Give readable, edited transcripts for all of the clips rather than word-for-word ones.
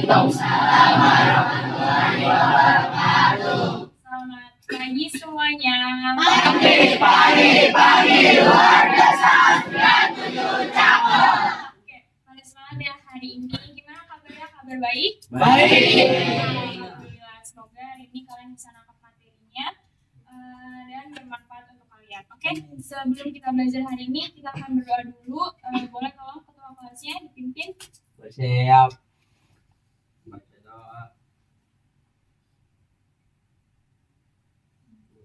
Selamat pagi semuanya. Pagi luar biasa. Oke, pada semangat ya hari ini. Gimana kabarnya? Kabar baik? Baik. Alhamdulillah. Semoga hari ini kalian bisa nangkap materinya dan bermanfaat untuk kalian. Oke, sebelum kita belajar hari ini, kita akan berdoa dulu. Boleh tolong ketua kelasnya dipimpin? Siap. Baca doa.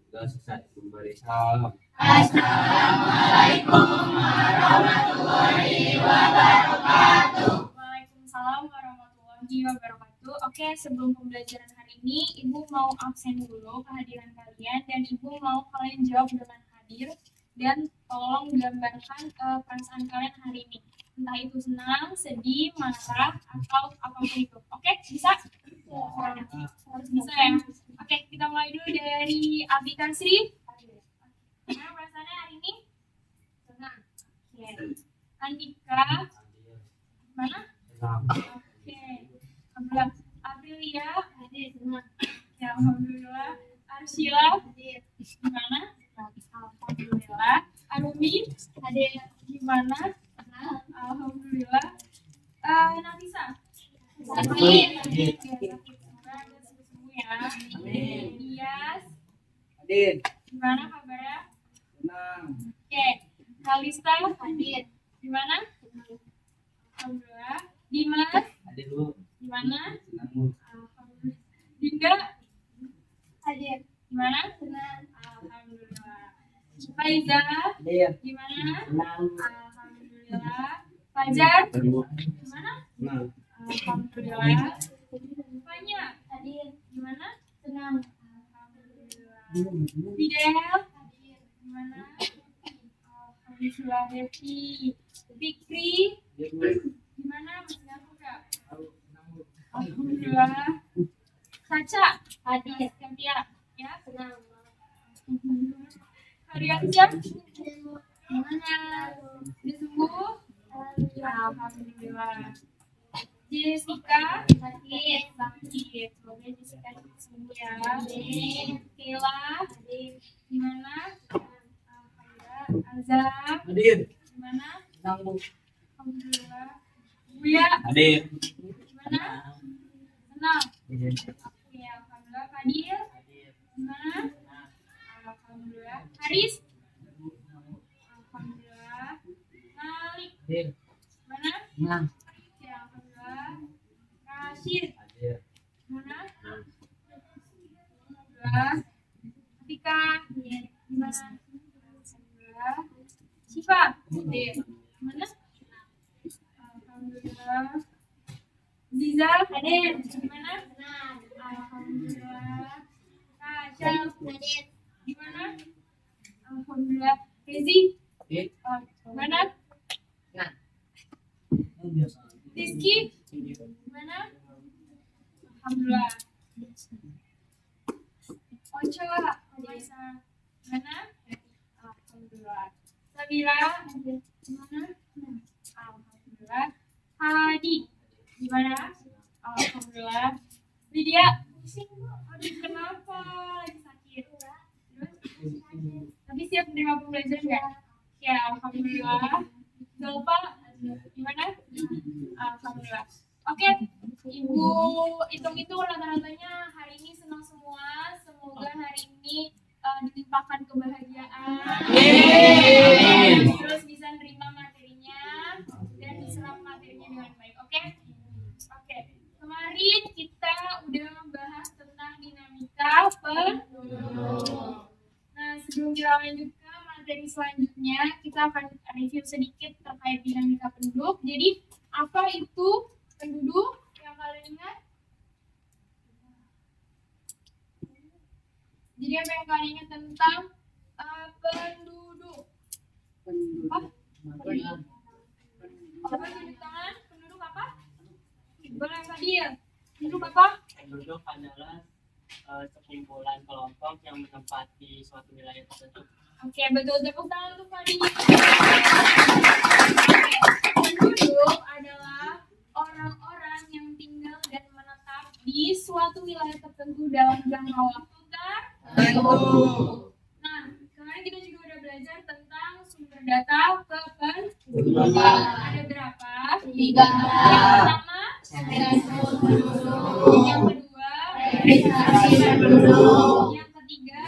Sudah selesai memberi salam. Assalamualaikum warahmatullahi wabarakatuh. Waalaikumsalam warahmatullahi wabarakatuh. Oke, sebelum pembelajaran hari ini, Ibu mau absen dulu kehadiran kalian dan Ibu mau kalian jawab dengan hadir dan tolong gambarkan perasaan kalian hari ini. Entah itu senang, sedih, marah, atau apapun itu. Oke, bisa? Harus bisa ya. Oke, kita mulai dulu dari Abi Kasri. Gimana perasaannya hari ini? Senang. Oke. Andika. Mana? Oke. Alhamdulillah. Aprilia. Senang. Ya, alhamdulillah. Arsila. Gimana? Alhamdulillah. Arumi. Gimana? Alhamdulillah. Nafisa. Sakit. Semoga sembuh ya. Iyas. Gimana kabarnya? Senang. Oke, Kalista, gimana? Alhamdulillah. Dimas, Hadir dulu. gimana? Senang. Alhamdulillah. Dinda, gimana? Alhamdulillah. Faiza, gimana? Alhamdulillah. Fajar, gimana? Senang. Alhamdulillah. Fanya, gimana? Alhamdulillah. Fidel, gimana? Alhamdulillah. Happy. Fikri, gimana? Masih ngantuk ya? Alhamdulillah. Caca, Katia, ya? Hariansyah, gimana? Udah sembuh? Alhamdulillah. Jessica, sakit. Semoga Jessica cepat sembuh ya. Kela, gimana? Alhamdulillah. Azam, gimana? Alhamdulillah. Buya, gimana? Senang. Oke, alhamdulillah. Fadil, gimana? Alhamdulillah. Haris, alhamdulillah. Malik, gimana? Oke, alhamdulillah. Rashid, gimana? Alhamdulillah. Atika, gimana? Alhamdulillah. Syifa, gimana? Alhamdulillah. Ziza, gimana? Alhamdulillah. Tasha, gimana? Alhamdulillah. Rezi, gimana? Rizky, gimana? Alhamdulillah. Ocha, gimana? Alhamdulillah. Sabira, gimana? Alhamdulillah. Hadi, gimana? Alhamdulillah. Lydia, aduh kenapa? Lagi sakit. Tapi siap menerima pembelajaran nggak? Ya, alhamdulillah. Zalfa, gimana? Alhamdulillah. Oke, Ibu hitung-hitung rata-ratanya hari ini senang semua. Semoga hari ini ditimpakan kebahagiaan. Terus bisa nerima materinya dan diserap materinya dengan baik. Oke? Kemarin kita udah membahas tentang dinamika penduduk. Nah, sebelum kita lanjut ke materi selanjutnya, kita akan review sedikit terkait dinamika penduduk. Jadi, apa itu penduduk yang kalian ingat? Jadi, apa yang kalian ingat tentang penduduk? Apa? Coba tunjuk tangan. Penduduk apa? Boleh tadi ya? Penduduk apa? Penduduk adalah sekumpulan kelompok yang menempati suatu wilayah tertentu. Oke, betul. Tepuk tangan untuk Fadi. Penduduk adalah orang-orang yang tinggal dan suatu wilayah tertentu dalam jangka waktu Tentu. Nah, kemarin kita juga udah belajar tentang sumber data kependudukan. Ada berapa? 3. Yang pertama, yang kedua, yang ketiga,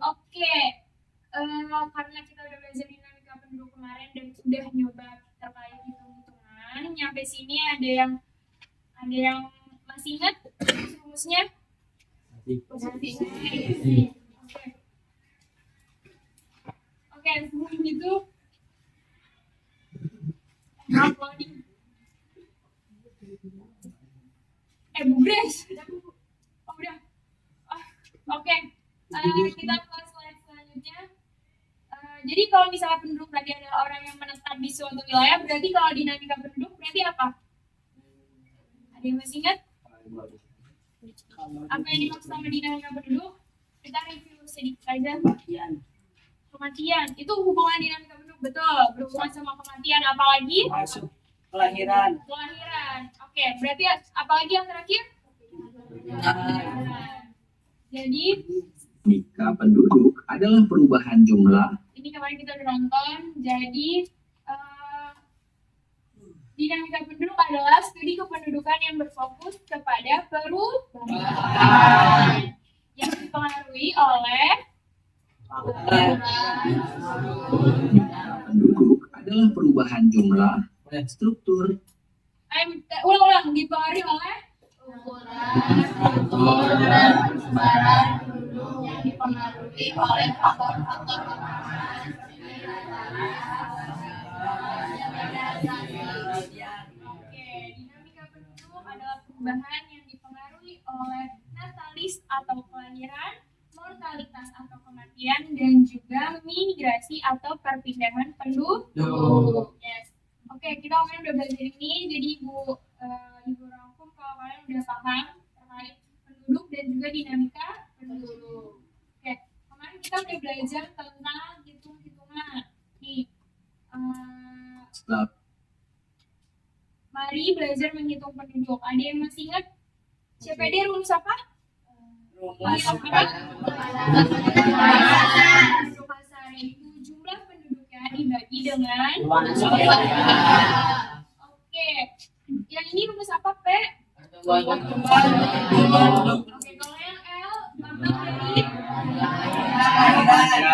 Oke, karena kita udah belajar dinamika penduduk kemarin dan udah nyoba terkait hitung-hitungan, nyampe sini ada yang masih ingat rumusnya? Masih. Oke, sebelum itu uploading. Bu Grace. Oh, udah. Oke. Kita ke slide selanjutnya. Jadi kalau misalnya penduduk tadi adalah orang yang menetap di suatu wilayah, berarti kalau dinamika penduduk berarti apa? Ada yang masih ingat? Apa yang dimaksud sama dinamika penduduk? Kita review sedikit aja. Kematian. Itu hubungan dinamika penduduk, betul. Berhubungan sama kematian. Apalagi? Masuk kelahiran. Oke, berarti apalagi yang terakhir? Jadi Dinamika penduduk adalah perubahan jumlah. ini kemarin kita udah nonton. Jadi dinamika penduduk adalah studi kependudukan yang berfokus kepada perubahan yang dipengaruhi oleh Penduduk adalah perubahan jumlah, struktur, ulang dipengaruhi oleh yang dipengaruhi oleh faktor-faktor Oke, dinamika penduduk adalah perubahan yang dipengaruhi oleh natalis atau kelahiran, mortalitas atau kematian, dan juga migrasi atau perpindahan penduduk. Yes. Oke, kita kemarin udah belajar ini, jadi Ibu rangkum kalau kalian udah paham terkait penduduk dan juga dinamika penduduk. Oke, kemarin kita udah belajar tentang hitung-hitungan. Nih, mari belajar menghitung penduduk. Ada yang masih ingat CPD rumus apa? Penduduk kasar itu jumlah penduduknya dibagi dengan Oke, yang ini rumus apa, P? Oke, kalau yang L pangkat dari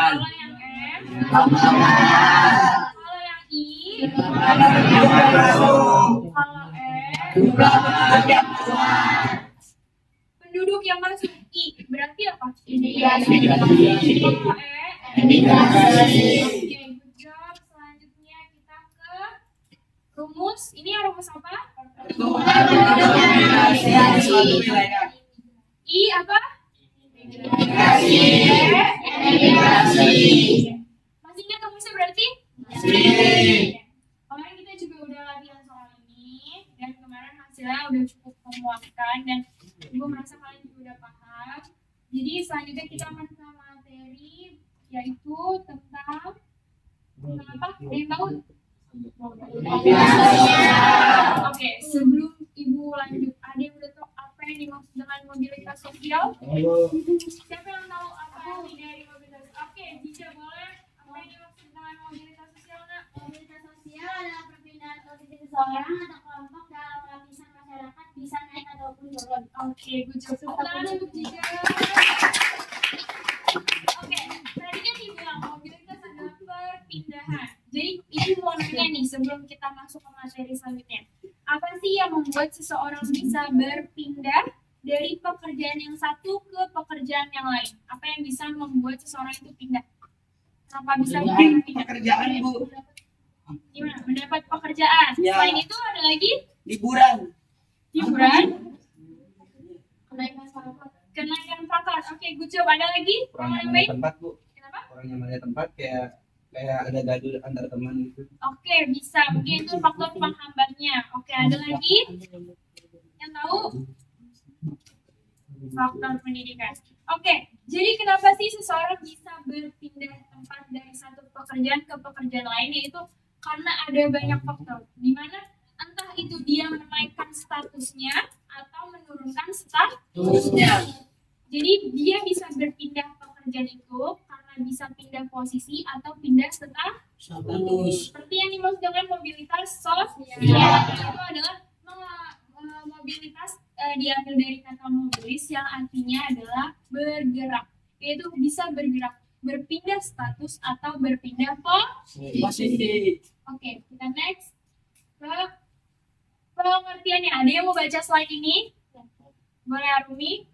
kalau yang M kalau yang I kalau E penduduk yang masuk I berarti apa? Kalau E Oke, good job. Selanjutnya kita ke rumus. Ini rumus apa? I apa? Masih ingat rumusnya berarti? Kemarin kita juga udah latihan soal ini dan kemarin hasilnya udah cukup memuaskan dan Ibu merasa kalian juga udah paham. Jadi selanjutnya kita masuk ke materi yaitu tentang apa? Ada yang tahu? Oke, sebelum Ibu lanjut, ada yang udah tahu apa yang dimaksud dengan mobilitas sosial? Siapa yang tahu apa arti dari mobilitas? Oke, Cica boleh. Apa yang dimaksud dengan mobilitas sosial, Nak? Mobilitas sosial adalah perpindahan posisi seseorang atau kelompok dalam lapisan masyarakat bisa naik ataupun turun. Oke, good job. Tepuk tangan untuk Cica. Oke, tadi kan dibilang mobilitas adalah perpindahan. Jadi Ibu mau nanya nih sebelum kita masuk ke materi selanjutnya. Apa sih yang membuat seseorang bisa berpindah dari pekerjaan yang satu ke pekerjaan yang lain? Apa yang bisa membuat seseorang itu pindah? Kenapa bisa pindah? Pekerjaan, Bu. Gimana? Mendapat pekerjaan. Ya. Selain itu ada lagi Liburan. hiburan, Kenaikan pangkat. kenaikan pangkat. Oke, good job. Ada lagi? Orang Yang yang lain? ada tempat, Bu. Kenapa? Orang yang ada tempat kayak ada gaduh antara teman gitu. Oke, bisa. Mungkin itu faktor penghambatnya. Oke, ada lagi? Yang tahu? Faktor pendidikan. Oke, jadi kenapa sih seseorang bisa berpindah tempat dari satu pekerjaan ke pekerjaan lain? Yaitu karena ada banyak faktor. Di mana entah itu dia menaikkan statusnya atau menurunkan status. Terusnya. Jadi dia bisa berpindah pekerjaan itu karena bisa pindah posisi atau pindah status. Seperti yang dimaksud dengan mobilitas sosial. Itu adalah mobilitas diambil dari kata mobilis yang artinya adalah bergerak. Yaitu bisa bergerak, berpindah status atau berpindah Posisi. Oke, kita next ke pengertiannya. Ada yang mau baca slide ini? Boleh Arumi?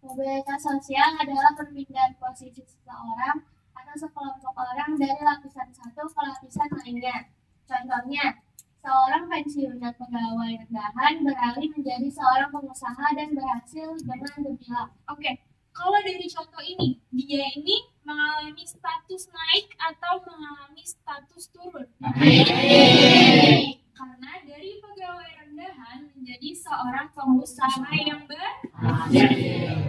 Mobilitas sosial adalah perpindahan posisi seseorang atau sekelompok orang dari lapisan satu ke lapisan lainnya. Contohnya, seorang pensiunan pegawai rendahan beralih menjadi seorang pengusaha dan berhasil dengan gemilang. Oke, kalau dari contoh ini, dia ini mengalami status naik atau mengalami status turun? Karena dari pegawai rendahan menjadi seorang pengusaha yang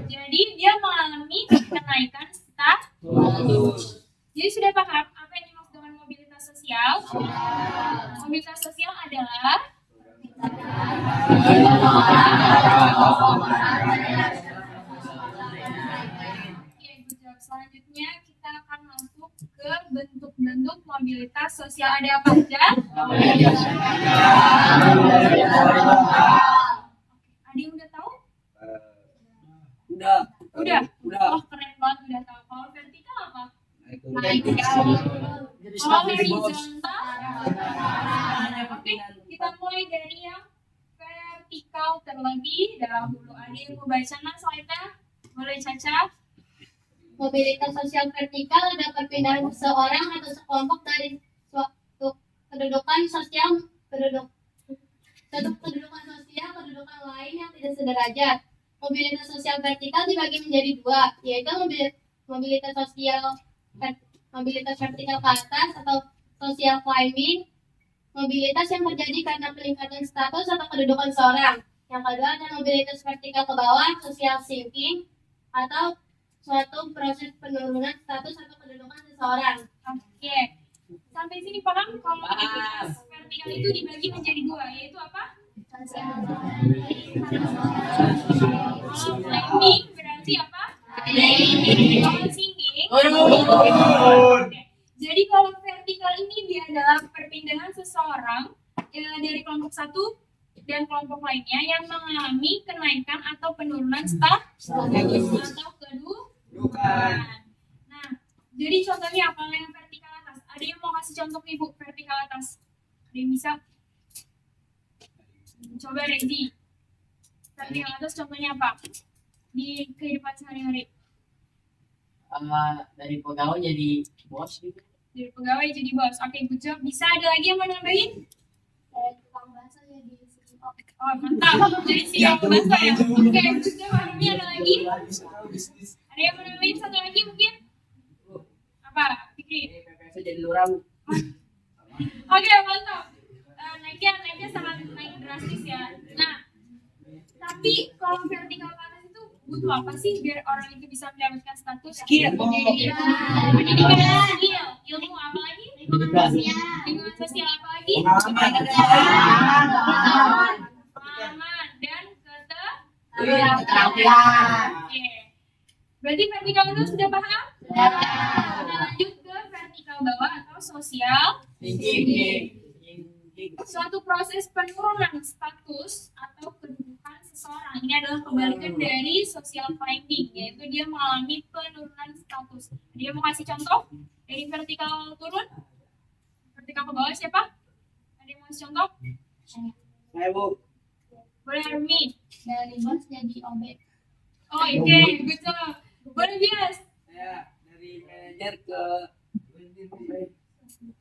jadi dia mengalami kenaikan status. Jadi sudah paham apa yang dimaksud dengan mobilitas sosial? Mobilitas sosial adalah selanjutnya kita akan masuk ke bentuk-bentuk mobilitas sosial. Ada apa aja? Ada yang udah tahu? Udah. Udah. Udah. Oh keren banget udah tahu. Kalau vertikal apa? Jadi Kalau dari bos. horizontal? Oke, kita mulai dari yang vertikal terlebih dahulu. Ada yang mau baca slide-nya? Boleh Caca? Mobilitas sosial vertikal adalah perpindahan seseorang atau sekelompok dari suatu kedudukan sosial kedudukan lain yang tidak sederajat. Mobilitas sosial vertikal dibagi menjadi dua, yaitu mobilitas vertikal ke atas atau social climbing, mobilitas yang terjadi karena peningkatan status atau kedudukan seorang. Yang kedua adalah mobilitas vertikal ke bawah, social sinking, atau suatu proses penurunan status atau kedudukan seseorang. Oke. Sampai sini paham kalau mobilitas vertikal itu dibagi menjadi dua, yaitu apa? Kalau climbing berarti apa? Kalau sinking. Oke. Jadi kalau vertikal ini dia adalah perpindahan seseorang dari kelompok satu dan kelompok lainnya yang mengalami kenaikan atau penurunan status atau kedudukan. Nah, jadi contohnya apa yang vertikal atas? Ada yang mau kasih contoh Ibu vertikal atas? Ada yang bisa? Coba Rezi. Vertikal atas contohnya apa? Di kehidupan sehari-hari. Dari pegawai jadi bos gitu. Dari pegawai jadi bos. Oke, good job. Bisa ada lagi yang mau nambahin? Dari tukang bakso jadi CEO. Oh, mantap. Jadi siap bahasa ya. Oke, good job. Arumi ada lagi? Ada yang mau nambahin satu lagi mungkin? Apa? Fikri? PPS jadi lurah. Oke, mantap. Naiknya sangat naik drastis ya. Nah, tapi kalau vertikal ke atas itu butuh apa sih biar orang itu bisa mendapatkan status? Skill. Pendidikan dan skill. Ilmu apa lagi? Lingkungan sosial apa lagi? Pengalaman dan keterampilan. Oke. Berarti vertikal itu sudah paham? Kita lanjut ke vertikal bawah atau sosial. Suatu proses penurunan status atau kedudukan seseorang. Ini adalah kebalikan dari social climbing, yaitu dia mengalami penurunan status. Dia mau kasih contoh dari vertikal turun, vertikal ke bawah siapa? Ada yang mau kasih contoh? Saya Bu. Boleh Armi? Dari bos jadi OB. Oh oke, good job. Boleh Bias? Saya dari manajer ke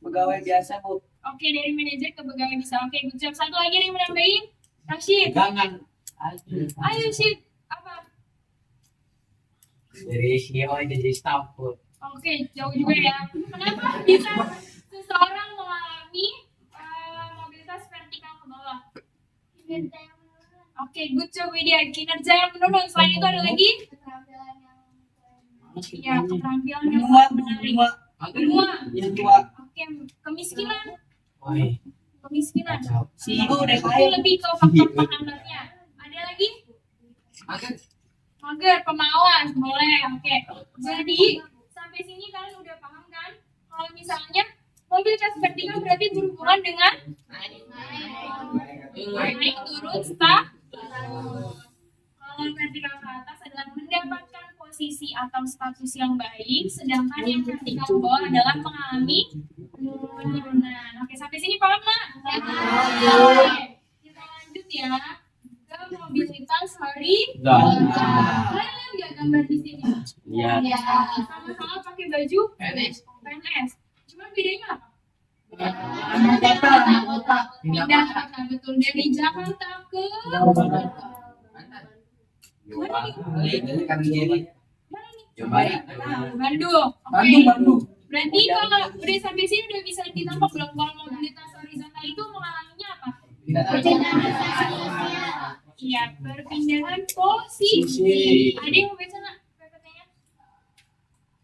pegawai biasa Bu. Oke, dari manajer ke pegawai bisa. Oke, good job. Satu lagi yang mau nambahin? Rashid. Jangan. Ayo Rashid. Apa? Dari CEO jadi staff Bu. Oke, jauh juga ya. Kenapa bisa seseorang mengalami mobilitas vertikal ke bawah? Kinerja yang menurun. Oke, good job Widya. Kinerja yang menurun. Selain itu ada lagi? Keterampilan yang Ya, keterampilan yang Benua. menarik. Benua. Yang tua. Oke, kemiskinan. Woi. kemiskinan. Ibu udah Itu kaya. lebih ke faktor penghambatnya. Ada lagi? Mager, pemalas, boleh. Oke. Jadi sampai sini kalian udah paham kan? Kalau misalnya mobilitas vertikal berarti berhubungan dengan naik turun status. Kalau vertikal ke atas adalah mendapatkan posisi atau status yang baik, sedangkan yang vertikal ke bawah adalah mengalami penurunan. Oke, sampai sini paham nggak? Oke, kita lanjut ya ke mobilitas horizontal. Kalian lihat nggak gambar di sini? Iya. Sama-sama pakai baju PNS. Cuma bedanya apa? Pindah kota, betul, dari Jakarta ke Ini kan gini. mana nih? Coba. Bandung. Oke. Bandung. Berarti kalau udah sampai sini udah bisa ditangkap belum kalau mobilitas horizontal itu mengalaminya apa? Iya, perpindahan posisi. Ada yang mau baca nggak PPT-nya?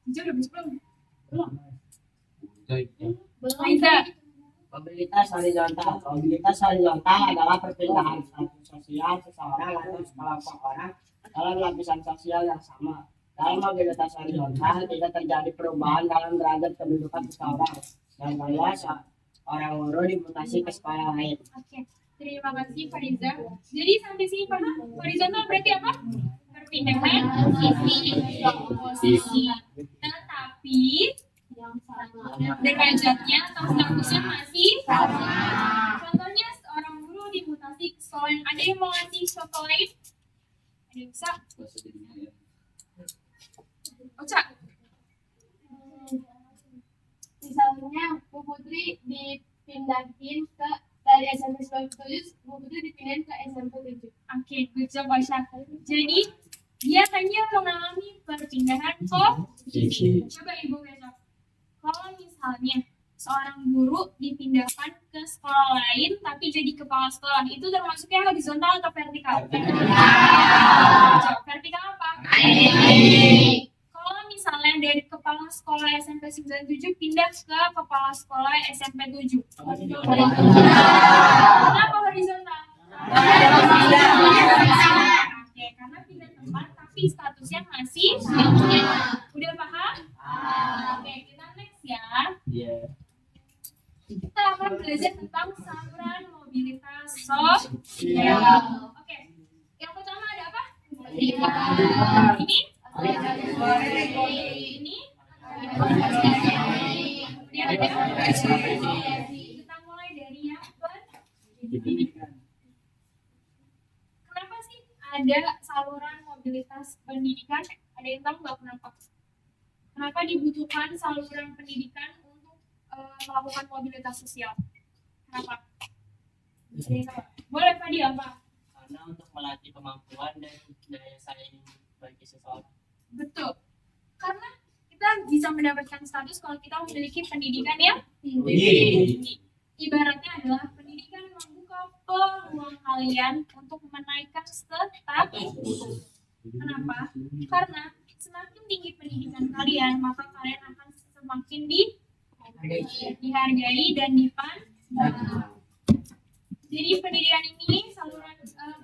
Jujur udah baca belum? Belum. Aiza. Mobilitas horizontal adalah perpindahan status sosial seseorang atau sekelompok orang dalam lapisan sosial yang sama. Dalam mobilitas horizontal tidak terjadi perubahan dalam derajat kedudukan seseorang. Contohnya orang guru dimutasi ke sekolah lain. Oke, terima kasih Fariza. Jadi sampai sini paham? Horizontal berarti apa? Perpindahan posisi. Tetapi derajatnya atau statusnya masih sama. Contohnya seorang guru dimutasi ke sekolah yang ada yang mau ngasih contoh lain? Ada yang bisa? Oca. Misalnya Bu Putri dipindahin ke dari SMP 97, Bu Putri dipindahin ke SMP 7. Oke, good job Aisyah. Jadi dia hanya mengalami perpindahan posisi. Coba Ibu besok. Kalau misalnya seorang guru dipindahkan ke sekolah lain tapi jadi kepala sekolah, itu termasuknya horizontal atau vertikal? Vertikal apa? Kalau misalnya dari kepala sekolah SMP 97 pindah ke kepala sekolah SMP 7. Kenapa horizontal? Oke, karena pindah tempat tapi statusnya masih sama. Udah paham? Oke, kita next ya. Iya. Kita akan belajar tentang saluran mobilitas sosial. Oke, yang pertama ada apa? Ini? Ini? Kemudian ada apa? Kita mulai dari yang pendidikan. Kenapa sih ada saluran mobilitas pendidikan? Ada yang tahu nggak kenapa? Kenapa dibutuhkan saluran pendidikan untuk melakukan mobilitas sosial? Kenapa? Ada yang tahu? Boleh Fadil apa? Karena untuk melatih kemampuan dan daya saing bagi seseorang. Betul. Karena kita bisa mendapatkan status kalau kita memiliki pendidikan yang Tinggi. tinggi. Ibaratnya adalah pendidikan membuka peluang kalian untuk menaikkan status. Kenapa? Karena semakin tinggi pendidikan kalian, maka kalian akan semakin dihargai dan dipandang. Jadi pendidikan ini, saluran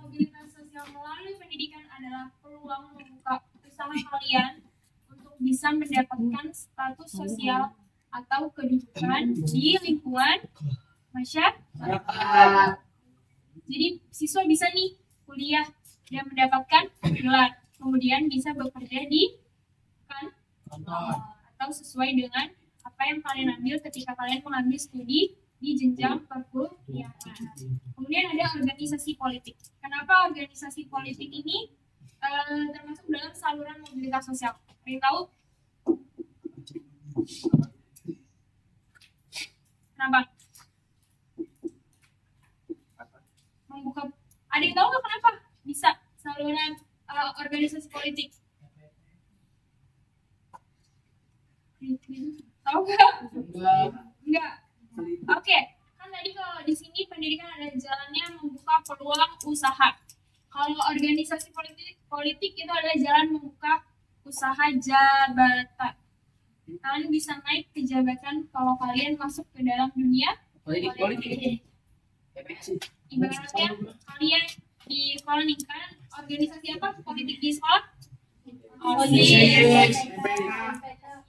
mobilitas sosial melalui pendidikan adalah peluang membuka usaha kalian untuk bisa mendapatkan status sosial atau kedudukan di lingkungan masyarakat. Jadi siswa bisa nih kuliah dan mendapatkan gelar, kemudian bisa bekerja di kantor atau sesuai dengan apa yang kalian ambil ketika kalian mengambil studi di jenjang perkuliahan. Kemudian ada organisasi politik. Kenapa organisasi politik ini termasuk dalam saluran mobilitas sosial? Ada yang tahu? Kenapa? Membuka. Ada yang tahu nggak kenapa bisa saluran organisasi politik? Tahu nggak? Enggak. Oke, kan tadi kalau di sini pendidikan ada jalannya membuka peluang usaha. Kalau organisasi politik itu adalah jalan membuka usaha jabatan. Kalian bisa naik ke jabatan kalau kalian masuk ke dalam dunia politik. Ibaratnya kalian di sekolah nih kan organisasi apa politik di sekolah? OSIS.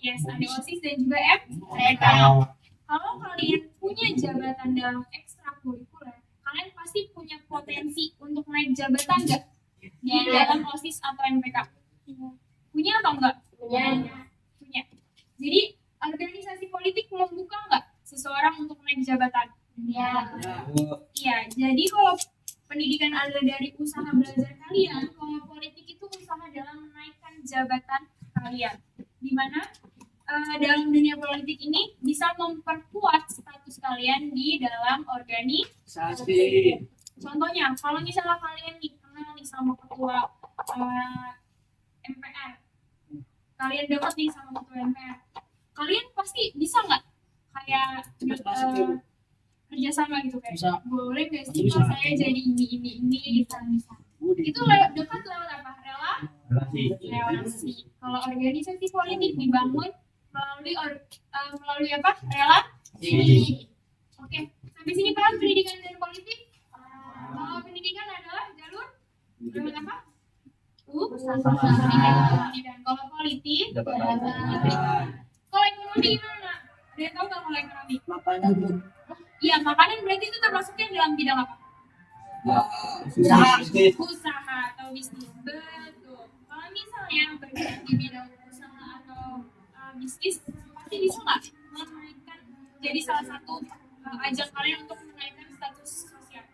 Yes, ada OSIS dan juga MPK. Kalau kalian punya jabatan dalam ekstrakurikuler, kalian pasti punya potensi untuk naik jabatan nggak di dalam OSIS atau MPK? Punya atau enggak? Punya. Jadi organisasi politik membuka nggak seseorang untuk naik jabatan? Iya. Jadi kalau pendidikan adalah dari usaha belajar kalian, kalau politik itu usaha dalam menaikkan jabatan kalian. Di mana dalam dunia politik ini bisa memperkuat status kalian di dalam organisasi. Contohnya, kalau misalnya kalian kenal nih sama ketua MPR, kalian dekat nih sama ketua MPR, kalian pasti bisa nggak kayak kerjasama gitu kayak boleh nggak sih kalau saya jadi ini bisa. Itu dekat lewat apa? Relasi. Kalau organisasi politik dibangun melalui apa? Relasi. Oke, sampai sini paham pendidikan dan politik? Kalau pendidikan adalah jalur apa? Pendidikan. Kalau politik, kalau ekonomi gimana? Ada yang tahu nggak kalau ekonomi? Iya, makanan berarti itu termasuknya dalam bidang apa? Usaha atau bisnis. Betul. Kalau misalnya bergerak di bidang usaha atau bisnis, pasti bisa nggak menaikkan jadi salah satu ajang kalian untuk menaikkan status sosial?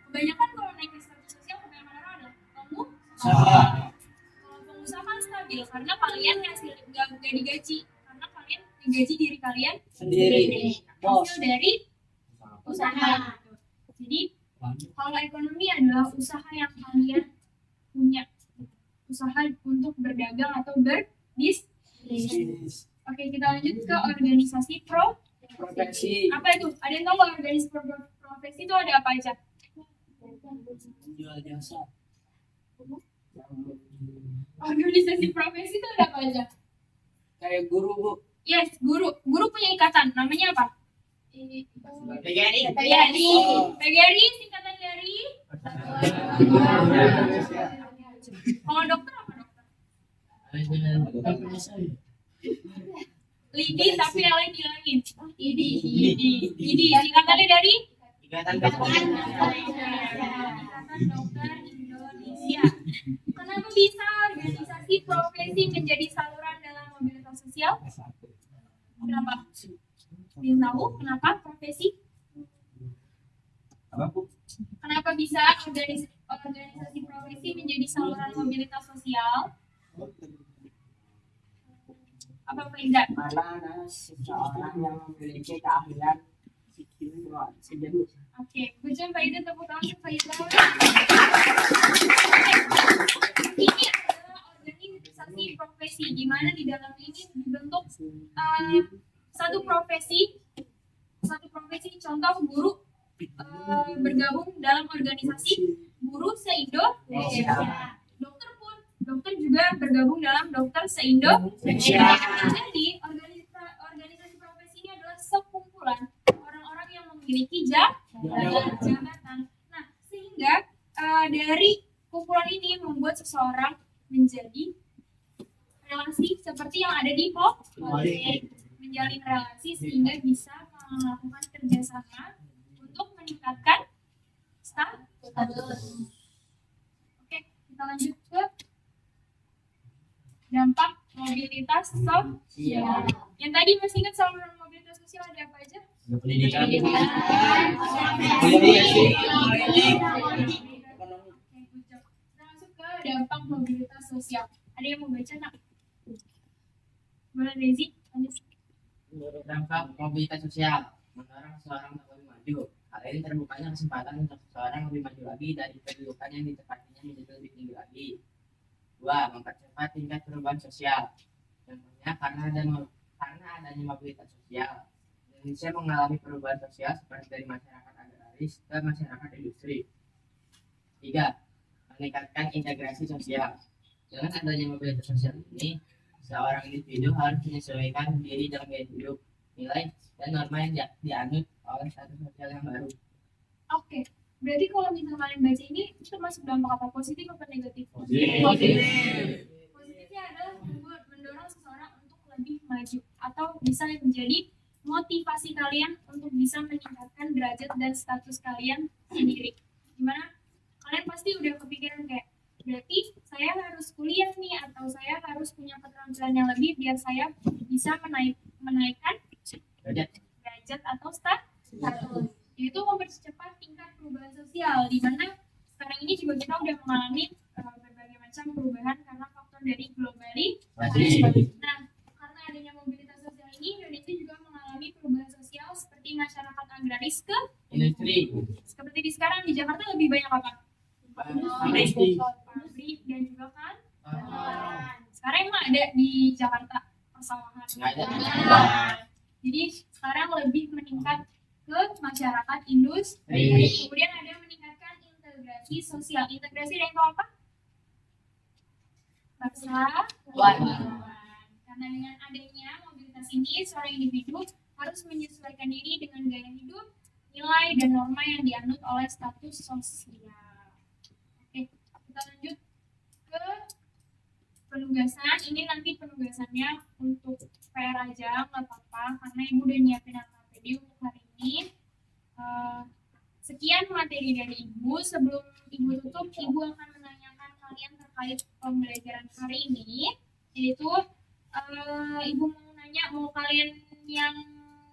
Kebanyakan kalau menaikkan status sosial, kebanyakan orang adalah pengusaha. Kalau pengusaha kan stabil karena kalian nggak digaji, karena kalian digaji diri kalian sendiri. Hasil dari usaha. Jadi kalau ekonomi adalah usaha yang kalian punya, usaha untuk berdagang atau berbisnis. Oke, kita lanjut ke organisasi profesi. Apa itu? Ada yang tahu nggak organisasi profesi itu ada apa aja? Jual jasa. Organisasi profesi itu ada apa aja? Kayak guru, Bu. Yes, guru. Guru punya ikatan. Namanya apa? PGRI. PGRI singkatan dari? Kalau dokter apa dokter? Lidi tapi yang lain hilangin. Idi singkatannya dari? Ikatan Ikatan Dokter Indonesia. Kenapa bisa organisasi profesi menjadi saluran dalam mobilitas sosial? Kenapa? Ingin tahu kenapa profesi? Kenapa bisa organisasi profesi menjadi saluran mobilitas sosial? Apa Indah? Karena ada seseorang yang memiliki keahlian sendiri. Oke, good Pak Ida, tepuk tangan untuk Pak Ida. Ini adalah organisasi profesi, di mana di dalam ini dibentuk satu profesi, contoh guru bergabung dalam organisasi guru se-Indonesia. Dokter juga bergabung dalam dokter se-Indonesia. Jadi organisasi profesi ini adalah sekumpulan orang-orang yang memiliki jabatan. Nah, sehingga dari kumpulan ini membuat seseorang menjadi relasi seperti yang ada di politik, menjalin relasi sehingga bisa melakukan kerjasama untuk meningkatkan status. Oke, kita lanjut ke dampak mobilitas sosial. Yang tadi masih ingat saluran mobilitas sosial ada apa aja? Pendidikan. Kita masuk ke dampak mobilitas sosial. Ada yang mau baca nak? Boleh Rezi? Dampak mobilitas sosial mendorong seseorang untuk lebih maju. Hal ini terbukanya kesempatan untuk seseorang lebih maju lagi dari kedudukan yang ditempatinya menjadi lebih tinggi lagi. 2. Mempercepat tingkat perubahan sosial. Contohnya karena adanya mobilitas sosial, Indonesia mengalami perubahan sosial seperti dari masyarakat agraris ke masyarakat industri. 3. Meningkatkan integrasi sosial. Dengan adanya mobilitas sosial ini, seorang individu harus menyesuaikan diri dalam gaya hidup, nilai, dan norma yang dianut oleh status sosial yang baru. Oke, berarti kalau misalnya kalian baca ini itu termasuk dampak apa, positif apa negatif? Positifnya adalah mendorong seseorang untuk lebih maju atau bisa menjadi motivasi kalian untuk bisa meningkatkan derajat dan status kalian sendiri. Gimana? Kalian pasti udah kepikiran kayak, berarti saya harus kuliah nih atau saya harus punya keterampilan yang lebih biar saya bisa menaikkan derajat atau status. Itu mempercepat tingkat perubahan sosial, di mana sekarang ini juga kita udah mengalami berbagai macam perubahan karena faktor dari globalisasi. Nah, karena adanya mobilitas sosial ini, Indonesia juga mengalami perubahan sosial seperti masyarakat agraris ke industri. seperti di sekarang di Jakarta lebih banyak apa? Pabrik dan juga kan. Sekarang emang ada di Jakarta persawahan. Jadi sekarang lebih meningkat ke masyarakat industri. Kemudian ada meningkatkan integrasi sosial. Integrasi dengan apa? Karena dengan adanya mobilitas ini, seorang individu harus menyesuaikan diri dengan gaya hidup, nilai dan norma yang dianut oleh status sosial. Oke, kita lanjut ke penugasan. Ini nanti penugasannya untuk PR aja, nggak apa-apa, karena ibu udah nyiapin materi untuk hari ini. Sekian materi dari ibu. Sebelum ibu tutup, ibu akan menanyakan kalian terkait pembelajaran hari ini, yaitu ibu mau nanya, mau kalian yang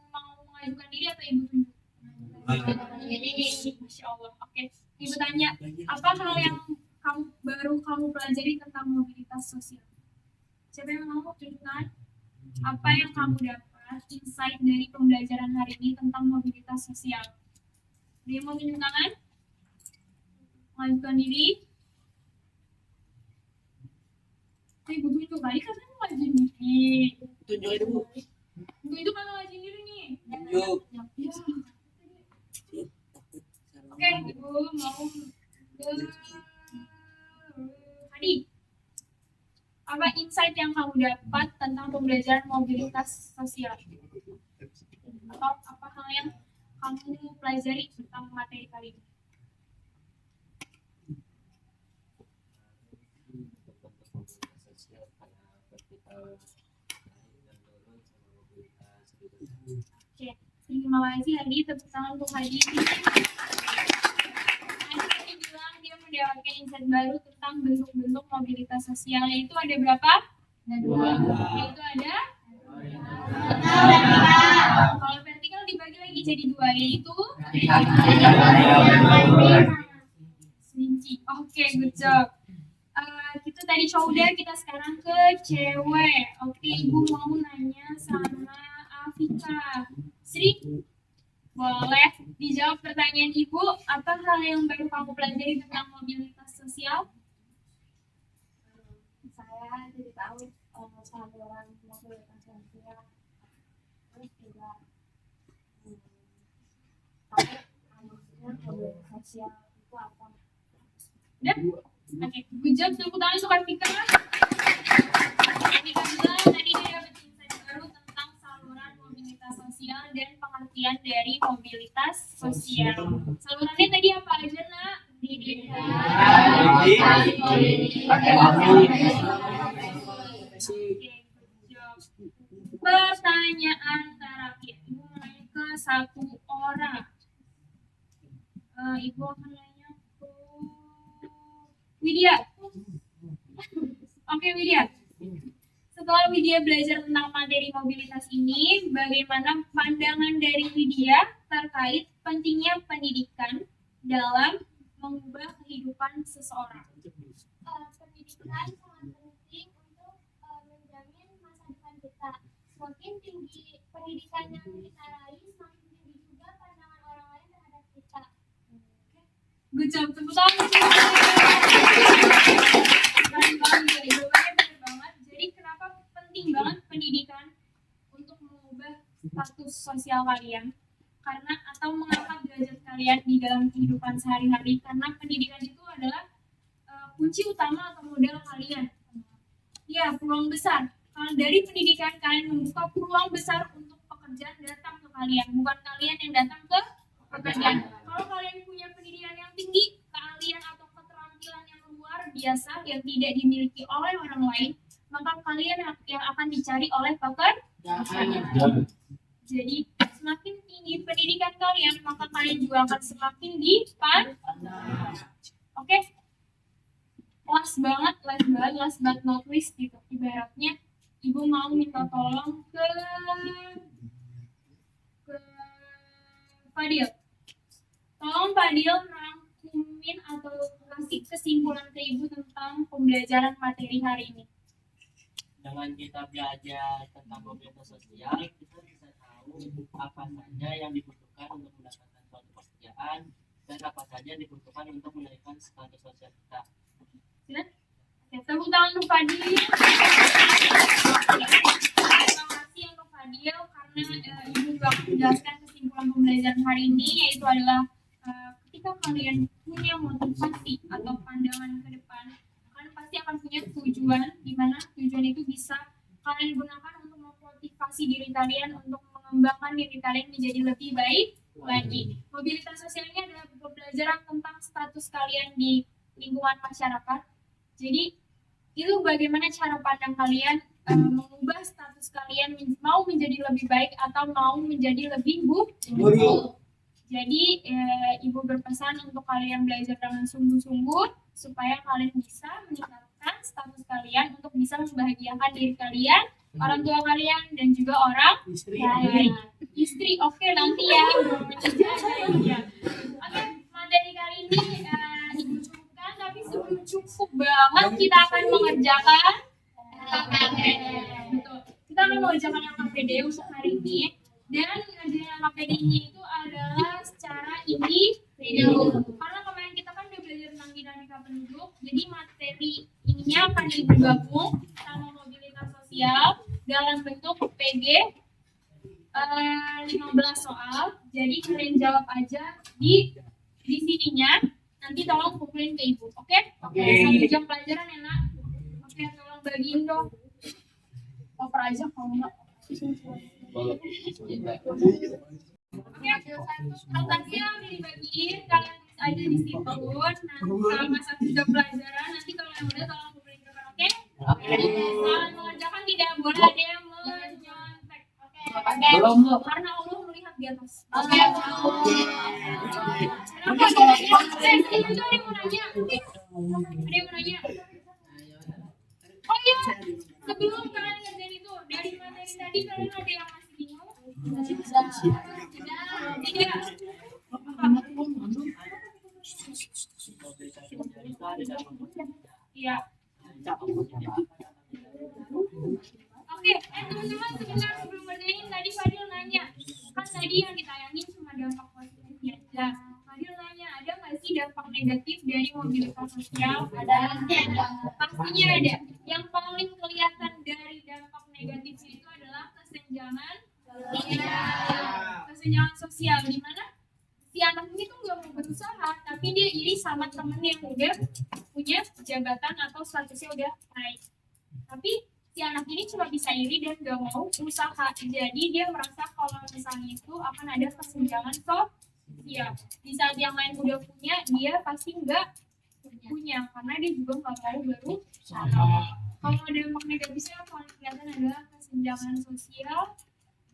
mau mengajukan diri atau ibu tunjuk? Masya Allah. Oke, ibu tanya, apa hal yang kamu pelajari tentang mobilitas sosial? Siapa yang mau tunjukkan? Apa yang kamu dapat insight dari pembelajaran hari ini tentang mobilitas sosial? Dia mau tunjuk tangan? Mengajukan diri? Ibu tunjuk kali katanya ngajuin diri. Tunjuk itu Bu. Ibu itu kan ngajuin diri nih. Tunjuk. Oke, ibu mau ke Hadi. Apa insight yang kamu dapat tentang pembelajaran mobilitas sosial? Atau apa hal yang kamu pelajari tentang materi kali ini? Oke, terima kasih Hadi. Tepuk tangan untuk Hadi. Hadi bilang dia mendapatkan insight baru tentang bentuk-bentuk mobilitas sosial. Yaitu ada berapa? Yaitu ada? Kalau vertikal dibagi lagi jadi dua, yaitu selinci. Oke, good job. Kita tadi cowok udah, kita sekarang ke cewek. Oke, ibu mau nanya sama Afika. Sri, boleh dijawab pertanyaan ibu. Apa hal yang baru kamu pelajari tentang mobilitas sosial? Saya jadi tahu saluran mobilitas sosial, terus juga maksudnya mobilitas sosial itu apa? Udah? Oke, good job. Tepuk tangan untuk Afika. Afika bilang tadi dia dapat insight baru tentang saluran mobilitas sosial dan pengertian dari mobilitas sosial. Salurannya tadi apa aja, Nak? Pertanyaan terakhir, ibu nanya ke satu orang. Ibu akan nanya ke Widya. Oke, Widya. Setelah Widya belajar tentang materi mobilitas ini, bagaimana pandangan dari Widya terkait pentingnya pendidikan dalam mengubah kehidupan seseorang? Pendidikan sangat penting untuk menjamin masa depan kita. Semakin tinggi pendidikan yang kita raih, semakin tinggi juga pandangan orang lain terhadap kita. Good job, tepuk tangan. Keren banget, jawabannya benar banget. Jadi kenapa penting banget pendidikan untuk mengubah status sosial kalian? Karena atau mengangkat derajat kalian di dalam kehidupan sehari-hari, karena pendidikan itu adalah kunci utama atau modal kalian. Ya, peluang besar. Kalau dari pendidikan kalian membuka peluang besar untuk pekerjaan datang ke kalian, bukan kalian yang datang ke pekerjaan. Kalau kalian punya dimiliki oleh orang lain, maka kalian yang akan dicari oleh pekerjaan. Jadi semakin tinggi pendidikan kalian, maka kalian juga akan semakin dipandang. Oke? Last but not least gitu. Ibaratnya ibu mau minta tolong ke Fadil. Tolong Fadil rangkumin atau kasih kesimpulan ke ibu tentang pembelajaran materi hari ini. Dengan kita belajar tentang mobilitas sosial, kita bisa tahu apa saja yang dibutuhkan untuk mendapatkan suatu pekerjaan dan apa saja yang dibutuhkan untuk menaikkan status sosial kita. Oke, tepuk tangan untuk Fadil. Terima kasih untuk Fadil karena ibu juga akan menjelaskan kesimpulan pembelajaran hari ini, yaitu adalah ketika kalian punya motivasi atau pandangan ke depan, kalian pasti akan punya tujuan, di mana tujuan itu bisa kalian gunakan untuk memotivasi diri kalian untuk mengembangkan diri kalian menjadi lebih baik lagi. Mobilitas sosial ini adalah pembelajaran tentang status kalian di lingkungan masyarakat. Jadi itu bagaimana cara pandang kalian mengubah status kalian mau menjadi lebih baik atau mau menjadi lebih buruk. Jadi ibu berpesan untuk kalian belajar dengan sungguh-sungguh supaya kalian bisa meningkatkan status kalian untuk bisa membahagiakan diri kalian, orang tua kalian, dan juga orang lain. Istri, oke, nanti ya. Oke, materi kali ini ibu cukupkan, tapi sebelum cukup banget kita akan mengerjakan KKPD. Betul. Kita akan mengerjakan KKPD untuk hari ini. Dan ngerjain KKPD-nya itu adalah secara individu. Karena kemarin kita kan udah belajar tentang dinamika penduduk, jadi materi ininya akan digabung sama mobilitas sosial dalam bentuk PG 15 soal. Jadi kalian jawab aja di sininya. Nanti tolong kumpulin ke ibu, oke? Oke. 1 jam pelajaran ya nak. Oke, tolong bagiin dong. Oper aja kalau enggak. Oke, kertasnya udah dibagiin, kalian tulis aja di situ. Nah, selama 1 jam pelajaran, nanti kalau yang udah tolong kumpulin ke depan, oke? Saat mengerjakan tidak boleh ada yang menyontek, oke? Belum, Bu. Karena Allah melihat di atas. Oke. Kenapa? Itu ada yang mau nanya. Ada yang mau nanya. Oh iya, sebelum kalian ngerjain itu, dari materi tadi kalian ada yang masih bingung? Tidak. Iya. Oke, teman-teman sebentar sebelum ngerjain tadi Fadil nanya, kan tadi yang ditayangin cuma dampak positifnya. Nah, Fadil nanya, ada nggak sih dampak negatif dari mobilitas sosial? Ada. Pastinya ada. Yang paling kelihatan dari dampak negatifnya itu adalah kesenjangan sosial, di mana si anak ini tuh nggak mau berusaha, tapi dia iri sama temen yang udah punya jabatan atau statusnya udah naik. Tapi si anak ini cuma bisa iri dan nggak mau usaha, jadi dia merasa kalau misalnya itu akan ada kesenjangan sosial. Di saat yang lain udah punya, dia pasti nggak punya karena dia juga nggak mau berusaha. Kalau dampak negatifnya paling kelihatan adalah kesenjangan sosial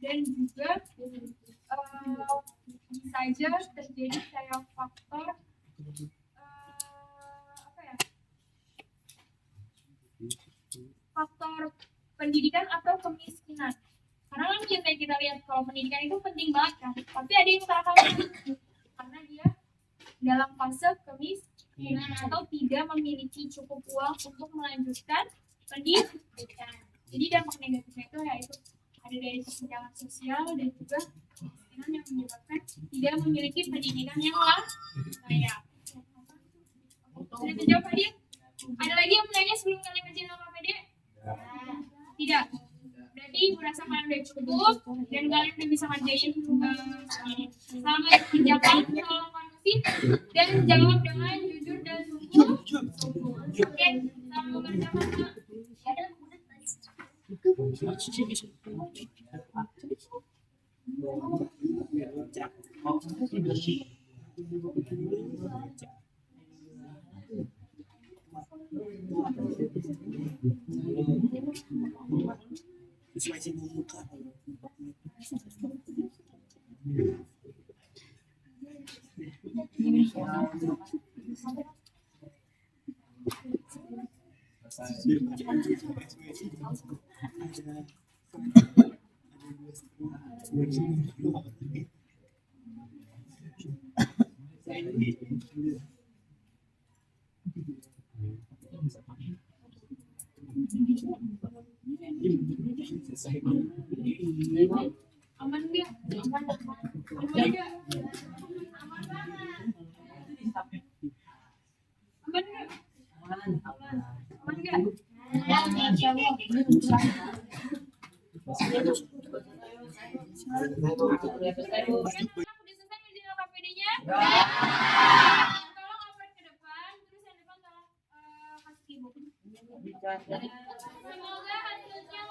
dan juga bisa aja terjadi kayak faktor faktor pendidikan atau kemiskinan. Karena kan kita lihat kalau pendidikan itu penting banget kan, tapi ada yang salah karena dia dalam fase kemiskinan atau tidak memiliki cukup uang untuk melanjutkan pendidikan. Jadi dampak negatifnya itu yaitu ada dari kesenjangan sosial dan juga kemiskinan yang menyebabkan tidak memiliki pendidikan yang layak. Sudah terjawab Fadil? Ada lagi yang menanya sebelum kalian kerjain KKPD? Tidak. Berarti ibu rasa kalian udah cukup dan kalian udah bisa ngerjain selamat mengerjakan, tolong kondusif dan jawab dengan jujur dan sungguh. Oke, selamat mengerjakan. Aman nggak? Aman nggak? Aman nggak? Aman nggak? Aman nggak? Udah selesai ngerjain LKPD-nya? Tolong oper ke depan, terus yang depan tolong kasih ibu. Semoga hasilnya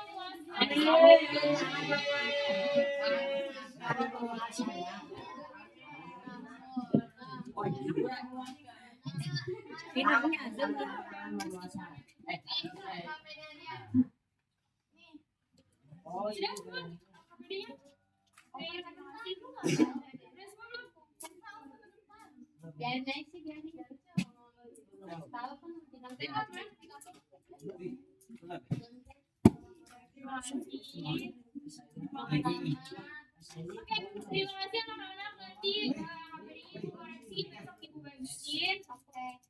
memuaskan. Sudah semua LKPD-nya? Udah semua belum? Biarin aja sih, biarin. Tahu kan bintang Terima tema. kasih. Terima kasih. Oke, terima kasih anak-anak. Nanti HPD-nya ibu koreksi, besok ibu bagiin.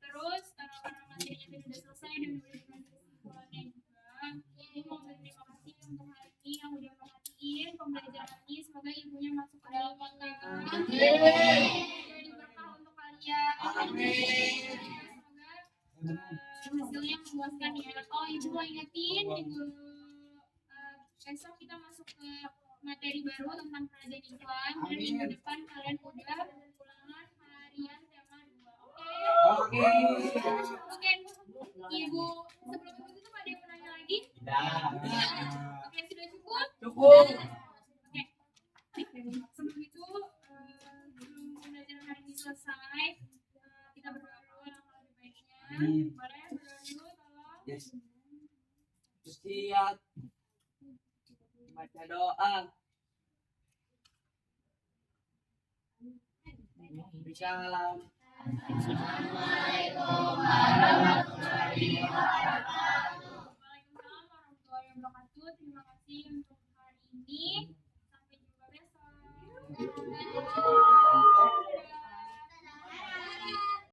Terus karena materinya tadi udah selesai dan udah dibagi kesimpulannya juga. Ibu mau berterima kasih untuk hari ini yang udah perhatiin pembelajaran ini. Semoga ibunya masuk ke dalam pandangan. Jadi berkah untuk kalian. Semoga hasilnya memuaskan ya. Oh, ibu mau ingetin minggu besok kita masuk ke materi baru tentang kerajaan Islam dan minggu depan kalian udah ulangan harian tema 2. Oke? Oke. Ibu sebelum ibu tutup ada yang mau nanya lagi? Oke, sudah cukup? Cukup. Oke. Sebelum itu sebelum pembelajaran hari ini selesai, kita berdoa dulu langkah lebih baiknya. Boleh berdoa dulu, tolong. Yes. Siap. Baca doa. Salam. Waalaikumsalam warahmatullahi wabarakatuh. Terima kasih untuk hari ini.